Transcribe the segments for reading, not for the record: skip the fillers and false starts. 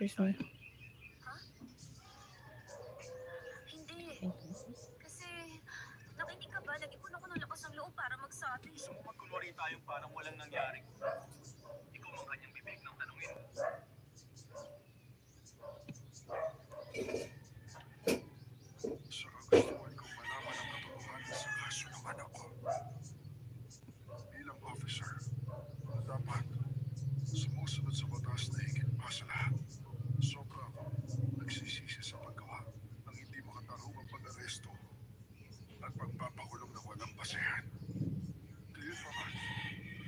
office niya. Ha? Hindi. Kasi, nakinig ka ba? Nag-ipon ako ng lakas ng loob para magsabi. Gusto mo magkunwari tayong parang walang nangyari. Ikaw ang kanyang bibig ng tanungin. Saka gusto ko ikaw malaman ang katotohanan sa kaso ng anak ko. Bilang officer, dapat sumusunod sa batas na higit pa sa lahat. Sobra ako nagsisisi sa paggawa ng hindi makatarungang pag-aresto at pagpapakulong ng walang basehan. Gayon pa man,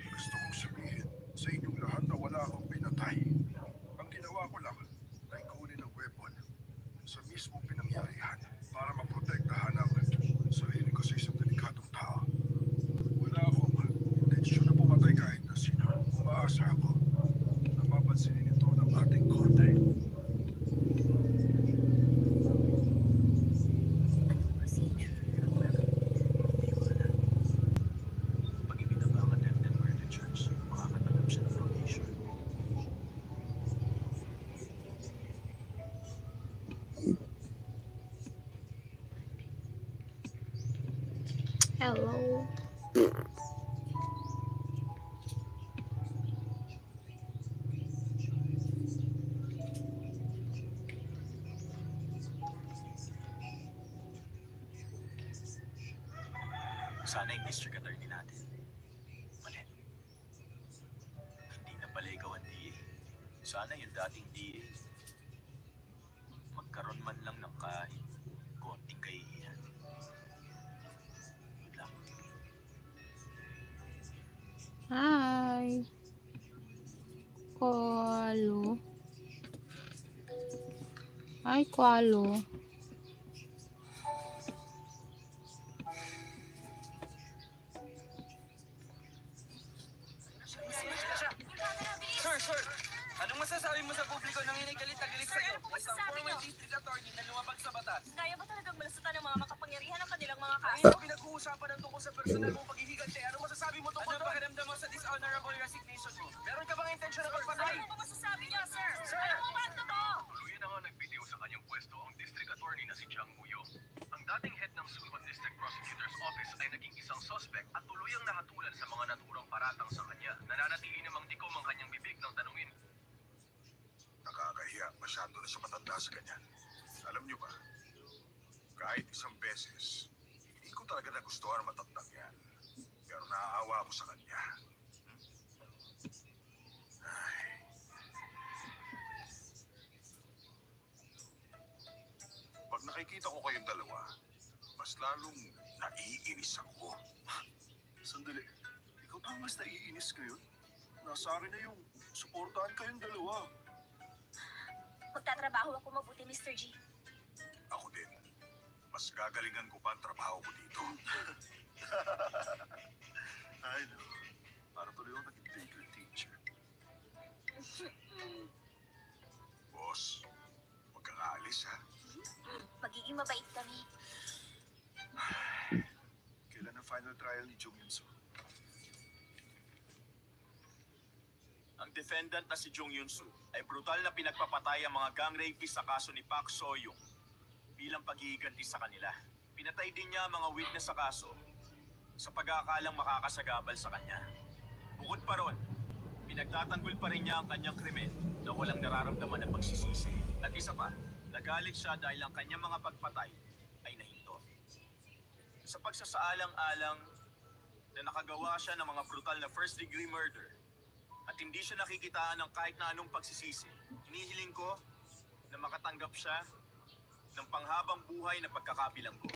gusto kong sabihin sa inyong lahat na wala akong pinatay. Ang ginawa ko lang ay kunin ang weapon sa mismong pinangyarihan para maprotektahan ang sarili ko sa isang delikadong tao. Wala akong intensyon na pumatay kahit na sino. Umaasa ako na mapansinin ito ng ating korte. Anong procedure? Hindi ko alam. Pag ibinaba ang attempted murder charge, makakatanggap siya ng probation. Hello. Sana yung district attorney natin. Mali. Hindi na pala ikaw ang DA. Sana yung dating DA. Magkaroon man lang ng kahit konting kahihiyan. Good luck. Hi. Kualo. Hi, Kualo. Sir, anong masasabi mo sa publiko nang inigalit na galit sa'yo? Sir, ano po Isang masasabi former niyo? district attorney na lumabag sa batas. Kaya ba talagang malasatan ng mga makapangyarihan ang kanilang mga Ang kaso? iyong pinag-uusapan ng tungkol sa personal mong paghihigante. Ano masasabi mo tungkol doon? Ano pakiramdam mo sa dishonorable resignation mo? Meron ka bang intensyon na pagpatay? Ano po masasabi niyo, sir? Sir! Ano po ba ang totoo? Tuluyan na nga nagbitiw sa kanyang pwesto ang district attorney na si Jiang Muyo. Ang dating head ng Sulban District Prosecutor's Office ay naging isang suspect at tuluyang nahatulan sa mga naturang paratang sa kanya. Nananatili namang tikom ang kanyang bibig ng tanungin. Nakakahiya, masyado na siya matanda sa ganyan. Alam niyo ba, kahit isang beses, hindi ko talaga nagustuhan ang matandang yan. Pero naaawa ako sa kanya. Ay. Pag nakikita ko kayong dalawa, mas lalong naiinis ako. Sandali, ikaw ba mas naiinis ngayon? Nasa akin na yung suportahan kayong dalawa. Magtatrabaho ako mabuti, Mr. G. Ako din. Mas gagalingan ko pa ang trabaho ko dito. Ay, no. Para tuloy ako naging baker teacher. Boss, huwag kang aalis, ha? Magiging mabait kami. Kailan ang final trial ni Jung Yun-soo? Ang defendant na si Jung Yun-soo ay brutal na pinagpapatay ang mga gang rapist sa kaso ni Park So-young bilang paghihiganti sa kanila. Pinatay din niya ang mga witness sa kaso sa pag-aakalang makakasagabal sa kanya. Bukod pa ron, pinagtatanggol pa rin niya ang kanyang krimen na walang nararamdaman na pagsisisi. At isa pa, nagalit siya dahil ang kanyang mga pagpatay ay nahinto. Sa pagsasaalang-alang na nakagawa siya ng mga brutal na first-degree murder at hindi siya nakikitaan ng kahit na anong pagsisisi, hinihiling ko na makatanggap siya ng panghabang buhay na pagkakabilanggo.